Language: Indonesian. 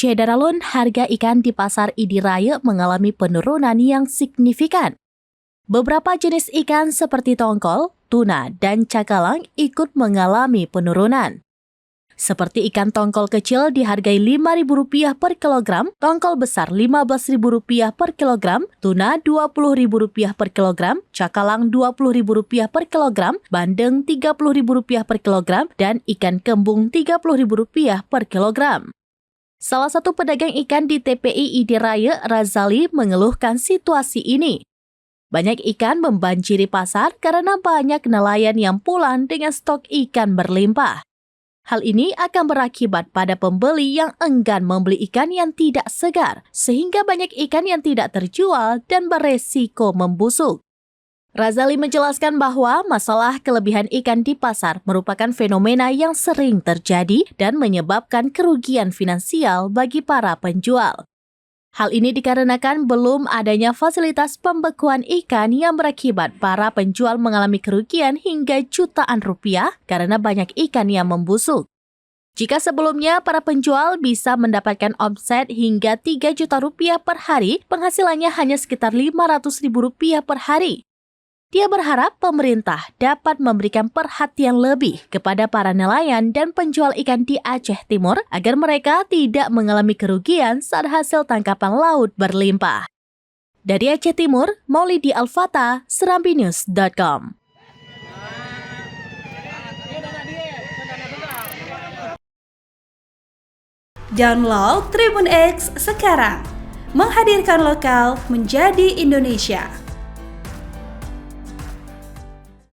Syedaralun, harga ikan di pasar Idiraya mengalami penurunan yang signifikan. Beberapa jenis ikan seperti tongkol, tuna, dan cakalang ikut mengalami penurunan. Seperti ikan tongkol kecil dihargai Rp5.000 per kilogram, tongkol besar Rp15.000 per kilogram, tuna Rp20.000 per kilogram, cakalang Rp20.000 per kilogram, bandeng Rp30.000 per kilogram, dan ikan kembung Rp30.000 per kilogram. Salah satu pedagang ikan di TPI Idiraya, Razali, mengeluhkan situasi ini. Banyak ikan membanjiri pasar karena banyak nelayan yang pulang dengan stok ikan berlimpah. Hal ini akan berakibat pada pembeli yang enggan membeli ikan yang tidak segar, sehingga banyak ikan yang tidak terjual dan beresiko membusuk. Razali menjelaskan bahwa masalah kelebihan ikan di pasar merupakan fenomena yang sering terjadi dan menyebabkan kerugian finansial bagi para penjual. Hal ini dikarenakan belum adanya fasilitas pembekuan ikan yang berakibat para penjual mengalami kerugian hingga jutaan rupiah karena banyak ikan yang membusuk. Jika sebelumnya para penjual bisa mendapatkan omset hingga 3 juta rupiah per hari, penghasilannya hanya sekitar Rp500.000 per hari. Dia berharap pemerintah dapat memberikan perhatian lebih kepada para nelayan dan penjual ikan di Aceh Timur agar mereka tidak mengalami kerugian saat hasil tangkapan laut berlimpah. Dari Aceh Timur, Maulidi Alfata, serambinews.com. Download Tribun X sekarang, menghadirkan lokal menjadi Indonesia.